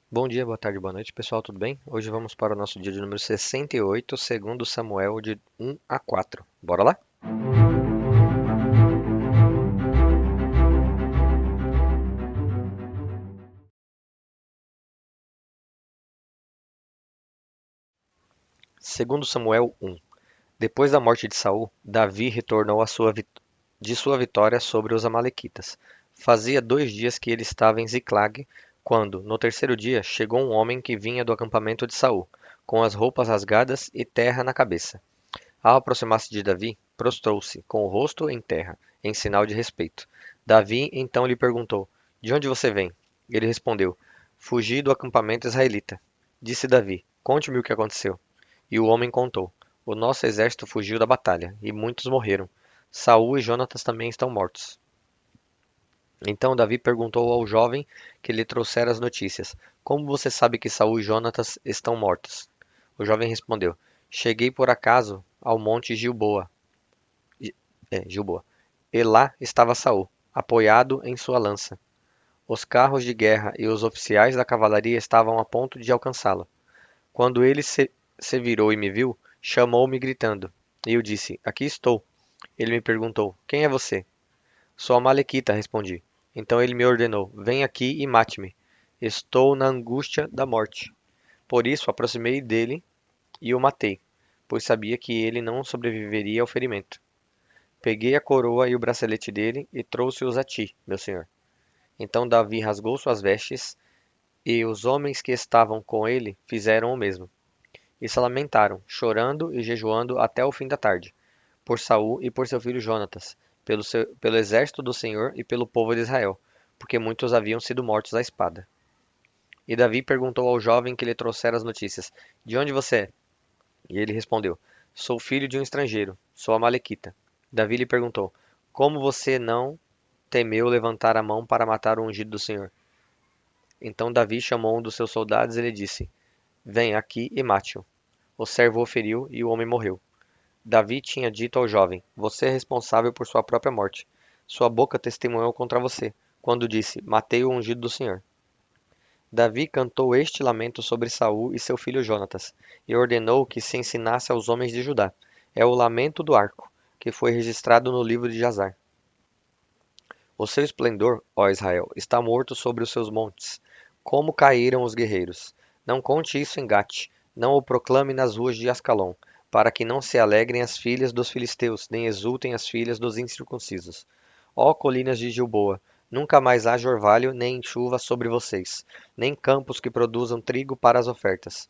Bom dia, boa tarde, boa noite, pessoal, tudo bem? Hoje vamos para o nosso dia de número 68, segundo Samuel, de 1 a 4. Bora lá? Segundo Samuel 1. Depois da morte de Saul, Davi retornou de sua vitória sobre os amalequitas. Fazia 2 dias que ele estava em Ziclag, quando, no terceiro dia, chegou um homem que vinha do acampamento de Saul, com as roupas rasgadas e terra na cabeça. Ao aproximar-se de Davi, prostrou-se, com o rosto em terra, em sinal de respeito. Davi então lhe perguntou: De onde você vem? Ele respondeu: Fugi do acampamento israelita. Disse Davi: Conte-me o que aconteceu. E o homem contou: O nosso exército fugiu da batalha, e muitos morreram. Saul e Jonatas também estão mortos. Então Davi perguntou ao jovem que lhe trouxera as notícias: Como você sabe que Saul e Jonatas estão mortos? O jovem respondeu: Cheguei por acaso ao monte Gilboa. Gilboa. E lá estava Saul, apoiado em sua lança. Os carros de guerra e os oficiais da cavalaria estavam a ponto de alcançá-lo. Quando ele se virou e me viu, chamou-me gritando. E eu disse: Aqui estou. Ele me perguntou: Quem é você? Sou a Malequita, respondi. Então ele me ordenou: Vem aqui e mate-me. Estou na angústia da morte. Por isso aproximei dele e o matei, pois sabia que ele não sobreviveria ao ferimento. Peguei a coroa e o bracelete dele e trouxe-os a ti, meu senhor. Então Davi rasgou suas vestes, e os homens que estavam com ele fizeram o mesmo. E se lamentaram, chorando e jejuando até o fim da tarde, por Saul e por seu filho Jonatas, pelo exército do Senhor e pelo povo de Israel, porque muitos haviam sido mortos à espada. E Davi perguntou ao jovem que lhe trouxera as notícias: De onde você é? E ele respondeu: Sou filho de um estrangeiro, sou amalequita. Davi lhe perguntou: Como você não temeu levantar a mão para matar o ungido do Senhor? Então Davi chamou um dos seus soldados e lhe disse: Vem aqui e mate-o. O servo o feriu e o homem morreu. Davi tinha dito ao jovem: Você é responsável por sua própria morte. Sua boca testemunhou contra você, quando disse: Matei o ungido do Senhor. Davi cantou este lamento sobre Saul e seu filho Jonatas, e ordenou que se ensinasse aos homens de Judá. É o lamento do arco, que foi registrado no livro de Jazar. O seu esplendor, ó Israel, está morto sobre os seus montes. Como caíram os guerreiros! Não conte isso em Gate, não o proclame nas ruas de Ascalon, para que não se alegrem as filhas dos filisteus, nem exultem as filhas dos incircuncisos. Ó colinas de Gilboa, nunca mais haja orvalho nem chuva sobre vocês, nem campos que produzam trigo para as ofertas.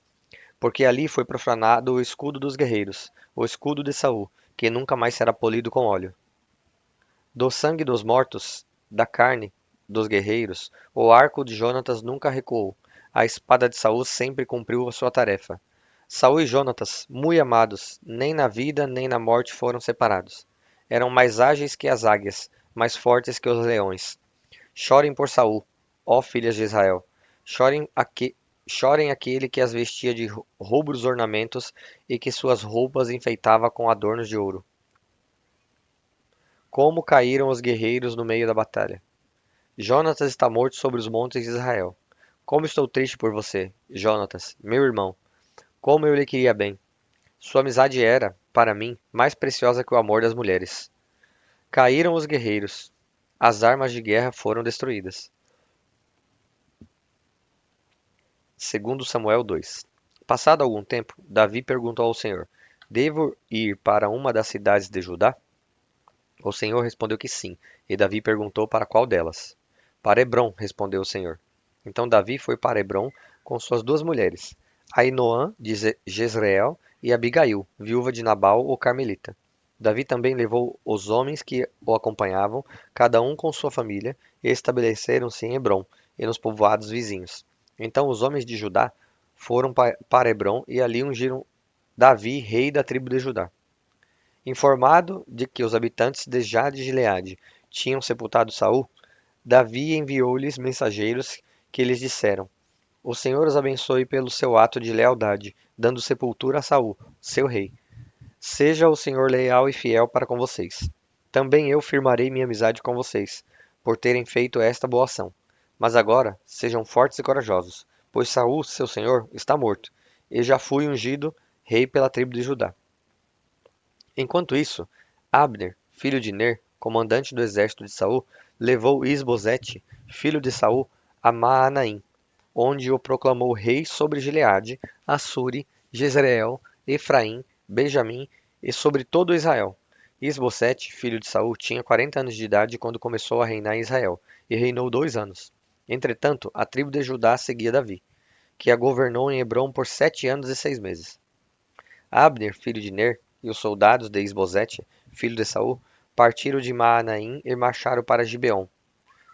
Porque ali foi profanado o escudo dos guerreiros, o escudo de Saul, que nunca mais será polido com óleo. Do sangue dos mortos, da carne dos guerreiros, o arco de Jonatas nunca recuou. A espada de Saul sempre cumpriu a sua tarefa. Saul e Jonatas, muito amados, nem na vida nem na morte foram separados. Eram mais ágeis que as águias, mais fortes que os leões. Chorem por Saul, ó filhas de Israel. Chorem, chorem aquele que as vestia de rubros ornamentos e que suas roupas enfeitava com adornos de ouro. Como caíram os guerreiros no meio da batalha. Jonatas está morto sobre os montes de Israel. Como estou triste por você, Jonatas, meu irmão. Como eu lhe queria bem. Sua amizade era, para mim, mais preciosa que o amor das mulheres. Caíram os guerreiros. As armas de guerra foram destruídas. Segundo Samuel 2. Passado algum tempo, Davi perguntou ao Senhor: Devo ir para uma das cidades de Judá? O Senhor respondeu que sim, e Davi perguntou para qual delas. Para Hebrom, respondeu o Senhor. Então Davi foi para Hebrom com suas 2 mulheres, Ainoã de Jezreel e Abigail, viúva de Nabal o Carmelita. Davi também levou os homens que o acompanhavam, cada um com sua família, e estabeleceram-se em Hebrom e nos povoados vizinhos. Então os homens de Judá foram para Hebrom e ali ungiram Davi, rei da tribo de Judá. Informado de que os habitantes de Jade e Gileade tinham sepultado Saul, Davi enviou-lhes mensageiros que lhes disseram: O Senhor os abençoe pelo seu ato de lealdade, dando sepultura a Saul, seu rei. Seja o Senhor leal e fiel para com vocês. Também eu firmarei minha amizade com vocês, por terem feito esta boa ação. Mas agora, sejam fortes e corajosos, pois Saul, seu senhor, está morto, e já fui ungido rei pela tribo de Judá. Enquanto isso, Abner, filho de Ner, comandante do exército de Saul, levou Isbosete, filho de Saul, a Maanaim, onde o proclamou rei sobre Gileade, Assuri, Jezreel, Efraim, Benjamim e sobre todo Israel. Isbosete, filho de Saul, tinha 40 anos de idade quando começou a reinar em Israel, e reinou 2 anos. Entretanto, a tribo de Judá seguia Davi, que a governou em Hebrom por 7 anos e 6 meses. Abner, filho de Ner, e os soldados de Isbosete, filho de Saul, partiram de Maanaim e marcharam para Gibeon.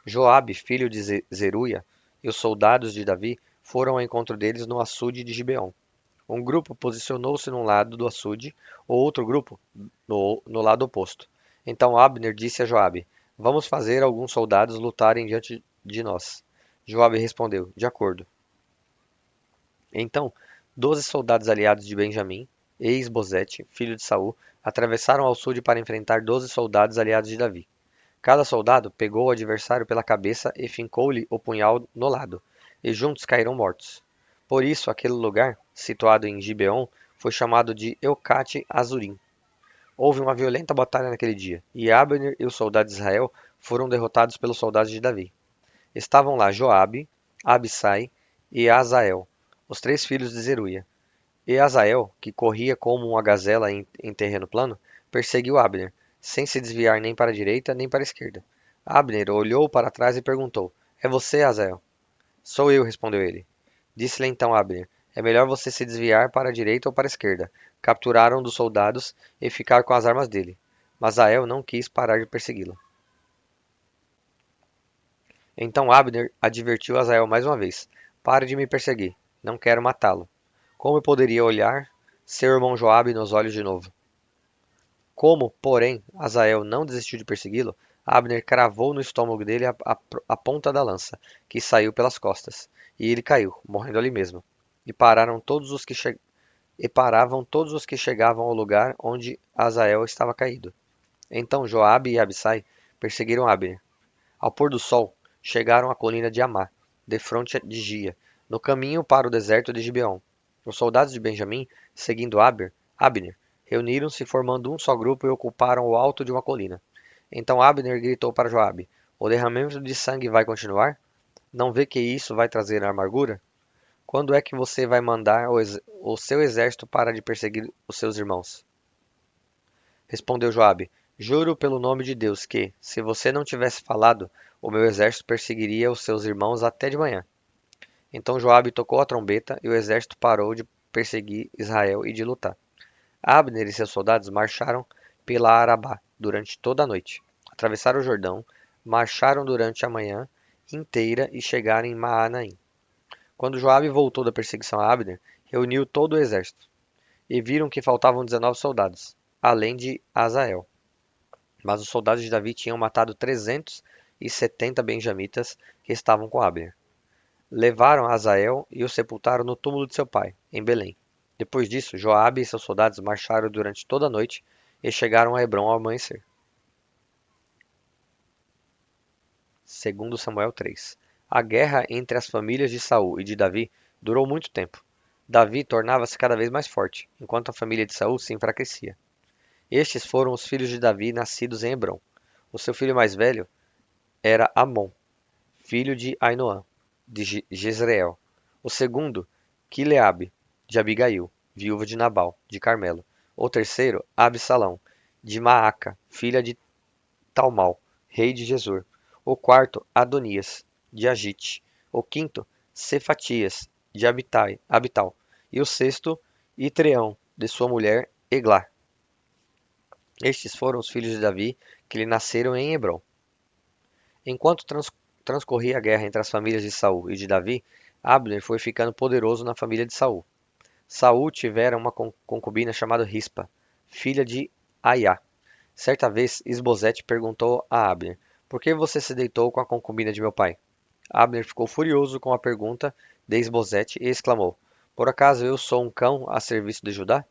Joabe, filho de Zeruia, e os soldados de Davi foram ao encontro deles no açude de Gibeon. Um grupo posicionou-se num lado do açude, o outro grupo no lado oposto. Então Abner disse a Joabe: Vamos fazer alguns soldados lutarem diante de nós. Joabe respondeu: De acordo. Então 12 soldados aliados de Benjamim e Isbosete, filho de Saul, atravessaram ao sul para enfrentar 12 soldados aliados de Davi. Cada soldado pegou o adversário pela cabeça e fincou-lhe o punhal no lado, e juntos caíram mortos. Por isso, aquele lugar, situado em Gibeon, foi chamado de Eucate Azurim. Houve uma violenta batalha naquele dia, e Abner e os soldados de Israel foram derrotados pelos soldados de Davi. Estavam lá Joabe, Abissai e Azael, os 3 filhos de Zeruia. E Azael, que corria como uma gazela em terreno plano, perseguiu Abner, sem se desviar nem para a direita nem para a esquerda. Abner olhou para trás e perguntou: É você, Azael? Sou eu, respondeu ele. Disse-lhe então Abner: É melhor você se desviar para a direita ou para a esquerda. Capturaram um dos soldados e ficar com as armas dele. Mas Azael não quis parar de persegui-lo. Então Abner advertiu Azael mais uma vez: Pare de me perseguir. Não quero matá-lo. Como eu poderia olhar seu irmão Joabe nos olhos de novo? Como, porém, Azael não desistiu de persegui-lo, Abner cravou no estômago dele a ponta da lança, que saiu pelas costas, e ele caiu, morrendo ali mesmo. E paravam todos os que chegavam ao lugar onde Azael estava caído. Então Joabe e Abissai perseguiram Abner. Ao pôr do sol, chegaram à colina de Amá, defronte de Gia, no caminho para o deserto de Gibeon. Os soldados de Benjamim, seguindo Abner, reuniram-se formando um só grupo e ocuparam o alto de uma colina. Então Abner gritou para Joabe: O derramamento de sangue vai continuar? Não vê que isso vai trazer amargura? Quando é que você vai mandar o seu exército parar de perseguir os seus irmãos? Respondeu Joabe: Juro pelo nome de Deus que, se você não tivesse falado, o meu exército perseguiria os seus irmãos até de manhã. Então Joabe tocou a trombeta e o exército parou de perseguir Israel e de lutar. Abner e seus soldados marcharam pela Arabá durante toda a noite. Atravessaram o Jordão, marcharam durante a manhã inteira e chegaram em Maanaim. Quando Joabe voltou da perseguição a Abner, reuniu todo o exército, e viram que faltavam 19 soldados, além de Azael. Mas os soldados de Davi tinham matado 370 benjamitas que estavam com Abner. Levaram Azael e o sepultaram no túmulo de seu pai, em Belém. Depois disso, Joabe e seus soldados marcharam durante toda a noite e chegaram a Hebrom ao amanhecer. 2 Samuel 3. A guerra entre as famílias de Saul e de Davi durou muito tempo. Davi tornava-se cada vez mais forte, enquanto a família de Saul se enfraquecia. Estes foram os filhos de Davi nascidos em Hebrom. O seu filho mais velho era Amon, filho de Ainoã, de Jezreel. O segundo, Quileabe, de Abigail, viúva de Nabal, de Carmelo. O terceiro, Absalão, de Maaca, filha de Talmal, rei de Gesur. O quarto, Adonias, de Agite. O quinto, Cefatias, de Abital. E o sexto, Itreão, de sua mulher Eglá. Estes foram os filhos de Davi que lhe nasceram em Hebrom. Enquanto transcorria a guerra entre as famílias de Saul e de Davi, Abner foi ficando poderoso na família de Saul. Saul tivera uma concubina chamada Rispa, filha de Aiá. Certa vez, Isbosete perguntou a Abner: Por que você se deitou com a concubina de meu pai? Abner ficou furioso com a pergunta de Isbosete e exclamou: Por acaso eu sou um cão a serviço de Judá?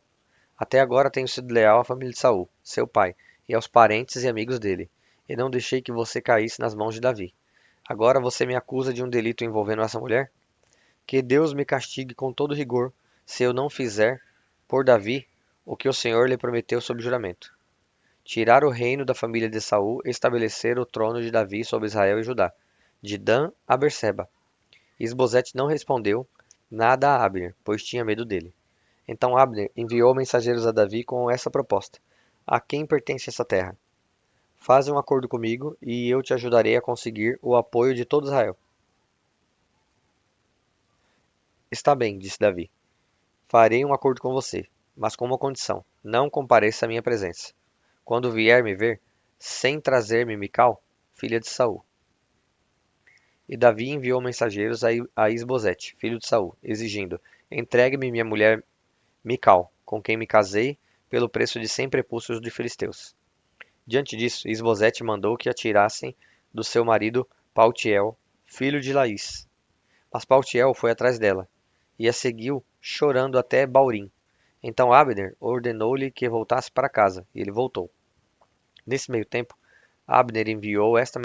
Até agora tenho sido leal à família de Saul, seu pai, e aos parentes e amigos dele, e não deixei que você caísse nas mãos de Davi. Agora você me acusa de um delito envolvendo essa mulher? Que Deus me castigue com todo rigor, se eu não fizer por Davi o que o Senhor lhe prometeu sob juramento: tirar o reino da família de Saul e estabelecer o trono de Davi sobre Israel e Judá, de Dan a Berseba. Isbosete não respondeu nada a Abner, pois tinha medo dele. Então Abner enviou mensageiros a Davi com essa proposta: a quem pertence essa terra? Faze um acordo comigo e eu te ajudarei a conseguir o apoio de todo Israel. Está bem, disse Davi. Farei um acordo com você, mas com uma condição: não compareça à minha presença. Quando vier me ver, sem trazer-me Mical, filha de Saul. E Davi enviou mensageiros a Isbosete, filho de Saul, exigindo: entregue-me minha mulher Mical, com quem me casei, pelo preço de 100 prepúcios de filisteus. Diante disso, Isbosete mandou que a tirassem do seu marido Paltiel, filho de Laís. Mas Paltiel foi atrás dela, e a seguiu chorando até Baurim. Então Abner ordenou-lhe que voltasse para casa, e ele voltou. Nesse meio tempo, Abner enviou esta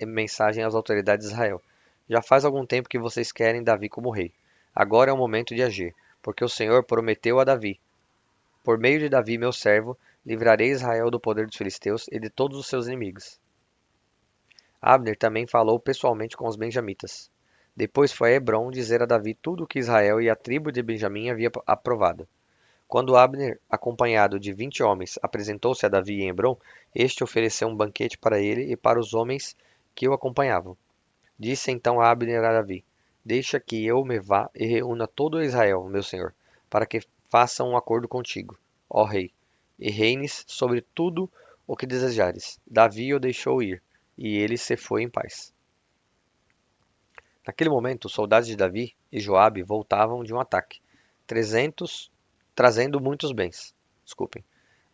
mensagem às autoridades de Israel: já faz algum tempo que vocês querem Davi como rei. Agora é o momento de agir, porque o Senhor prometeu a Davi: por meio de Davi, meu servo, livrarei Israel do poder dos filisteus e de todos os seus inimigos. Abner também falou pessoalmente com os benjamitas. Depois foi a Hebrom dizer a Davi tudo o que Israel e a tribo de Benjamim havia aprovado. Quando Abner, acompanhado de 20 homens, apresentou-se a Davi em Hebrom, este ofereceu um banquete para ele e para os homens que o acompanhavam. Disse então Abner a Davi: deixa que eu me vá e reúna todo Israel, meu senhor, para que façam um acordo contigo, ó rei, e reines sobre tudo o que desejares. Davi o deixou ir, e ele se foi em paz. Naquele momento, os soldados de Davi e Joabe voltavam de um ataque, 300, trazendo muitos bens. Desculpem.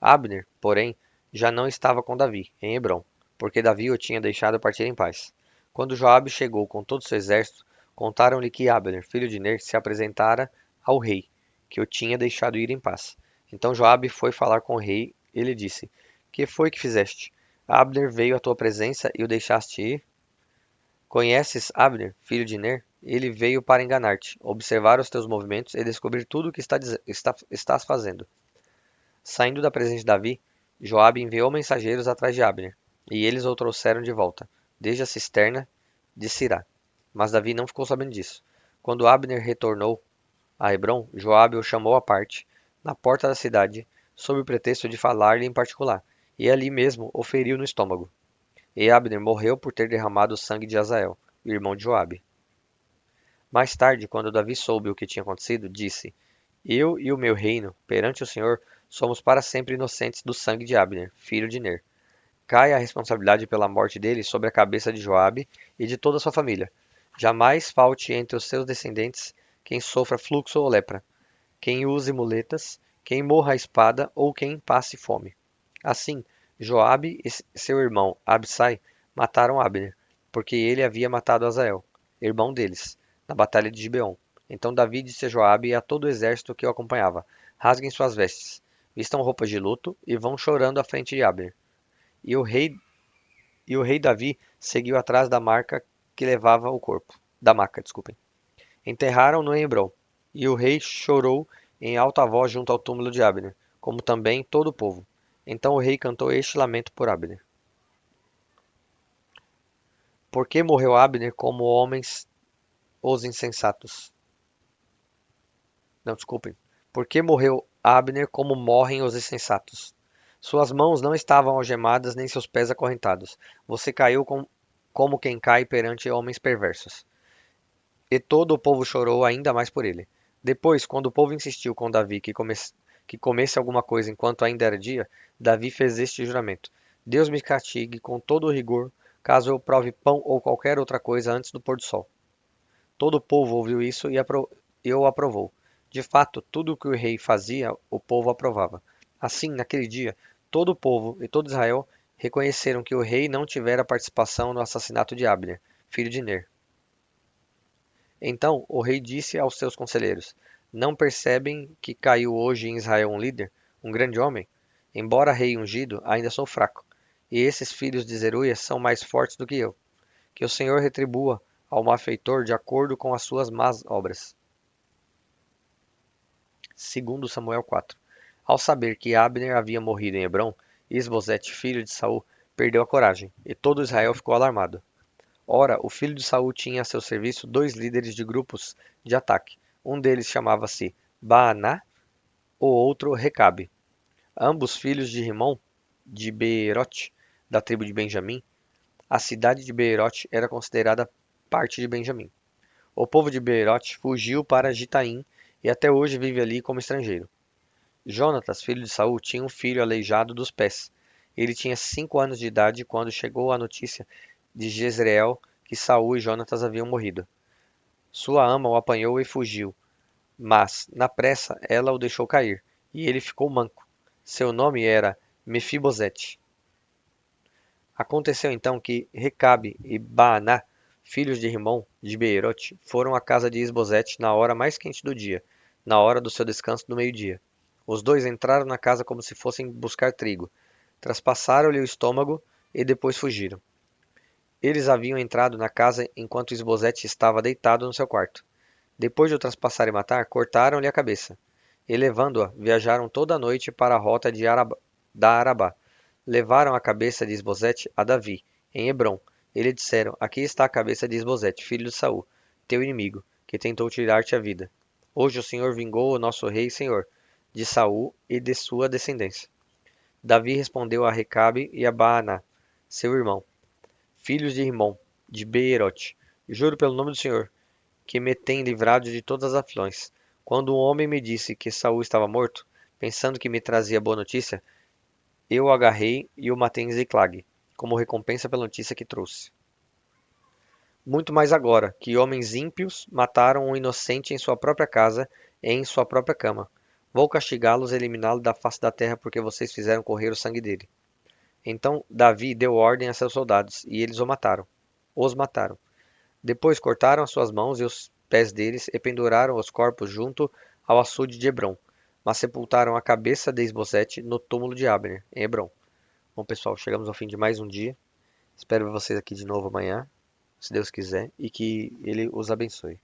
Abner, porém, já não estava com Davi, em Hebrom, porque Davi o tinha deixado partir em paz. Quando Joabe chegou com todo o seu exército, contaram-lhe que Abner, filho de Ner, se apresentara ao rei, que o tinha deixado ir em paz. Então Joabe foi falar com o rei e lhe disse: que foi que fizeste? Abner veio à tua presença e o deixaste ir? Conheces Abner, filho de Ner? Ele veio para enganar-te, observar os teus movimentos e descobrir tudo o que estás fazendo. Saindo da presença de Davi, Joabe enviou mensageiros atrás de Abner, e eles o trouxeram de volta, desde a cisterna de Sirá. Mas Davi não ficou sabendo disso. Quando Abner retornou a Hebrom, Joabe o chamou à parte, na porta da cidade, sob o pretexto de falar-lhe em particular, e ali mesmo o feriu no estômago. E Abner morreu por ter derramado o sangue de Azael, o irmão de Joabe. Mais tarde, quando Davi soube o que tinha acontecido, disse: eu e o meu reino, perante o Senhor, somos para sempre inocentes do sangue de Abner, filho de Ner. Cai a responsabilidade pela morte dele sobre a cabeça de Joabe e de toda a sua família. Jamais falte entre os seus descendentes quem sofra fluxo ou lepra, quem use muletas, quem morra à espada ou quem passe fome. Assim, Joabe e seu irmão Abissai mataram Abner, porque ele havia matado Azael, irmão deles, na batalha de Gibeon. Então Davi disse a Joabe e a todo o exército que o acompanhava: rasguem suas vestes, vistam roupas de luto e vão chorando à frente de Abner. E o rei Davi seguiu atrás da marca que levava o corpo, da maca, desculpem. Enterraram-no em Hebrom, e o rei chorou em alta voz junto ao túmulo de Abner, como também todo o povo. Então o rei cantou este lamento por Abner: por que morreu Abner como homens os insensatos? Não, desculpem. Por que morreu Abner como morrem os insensatos? Suas mãos não estavam algemadas, nem seus pés acorrentados. Você caiu como quem cai perante homens perversos. E todo o povo chorou ainda mais por ele. Depois, quando o povo insistiu com Davi que comesse alguma coisa enquanto ainda era dia, Davi fez este juramento: Deus me castigue com todo o rigor, caso eu prove pão ou qualquer outra coisa antes do pôr do sol. Todo o povo ouviu isso e o aprovou. De fato, tudo o que o rei fazia, o povo aprovava. Assim, naquele dia, todo o povo e todo Israel reconheceram que o rei não tivera participação no assassinato de Abner, filho de Ner. Então o rei disse aos seus conselheiros: não percebem que caiu hoje em Israel um líder, um grande homem? Embora rei ungido, ainda sou fraco, e esses filhos de Zeruia são mais fortes do que eu. Que o Senhor retribua ao malfeitor de acordo com as suas más obras. Segundo Samuel 4. Ao saber que Abner havia morrido em Hebrom, Isbosete, filho de Saul, perdeu a coragem, e todo Israel ficou alarmado. Ora, o filho de Saul tinha a seu serviço dois líderes de grupos de ataque. Um deles chamava-se Baaná, o outro Recabe. Ambos filhos de Rimom, de Beerote, da tribo de Benjamim. A cidade de Beerote era considerada parte de Benjamim. O povo de Beerote fugiu para Gitaim e até hoje vive ali como estrangeiro. Jonatas, filho de Saul, tinha um filho aleijado dos pés. Ele tinha 5 anos de idade quando chegou a notícia de Jezreel que Saul e Jonatas haviam morrido. Sua ama o apanhou e fugiu, mas, na pressa, ela o deixou cair, e ele ficou manco. Seu nome era Mefibosete. Aconteceu então que Recabe e Baaná, filhos de Rimom, de Beerote, foram à casa de Isbosete na hora mais quente do dia, na hora do seu descanso do meio-dia. Os dois entraram na casa como se fossem buscar trigo, traspassaram-lhe o estômago e depois fugiram. Eles haviam entrado na casa enquanto Isbosete estava deitado no seu quarto. Depois de o traspassar e matar, cortaram-lhe a cabeça. E levando-a, viajaram toda a noite para a rota da Arabá. Levaram a cabeça de Isbosete a Davi, em Hebrom. E lhe disseram: Aqui está a cabeça de Isbosete, filho de Saul, teu inimigo, que tentou tirar-te a vida. Hoje o Senhor vingou o nosso rei e senhor, de Saul e de sua descendência. Davi respondeu a Recabe e a Baaná, seu irmão, filhos de Rimom, de Beerote: Juro pelo nome do Senhor, que me tem livrado de todas as aflições. Quando um homem me disse que Saul estava morto, pensando que me trazia boa notícia, eu o agarrei e o matei em Ziclag, como recompensa pela notícia que trouxe. Muito mais agora, que homens ímpios mataram um inocente em sua própria casa e em sua própria cama. Vou castigá-los e eliminá-lo da face da terra porque vocês fizeram correr o sangue dele. Então Davi deu ordem a seus soldados, e eles o mataram. Os mataram. Depois cortaram as suas mãos e os pés deles e penduraram os corpos junto ao açude de Hebrom, mas sepultaram a cabeça de Isbosete no túmulo de Abner, em Hebrom. Bom, pessoal, chegamos ao fim de mais um dia. Espero ver vocês aqui de novo amanhã, se Deus quiser, e que Ele os abençoe.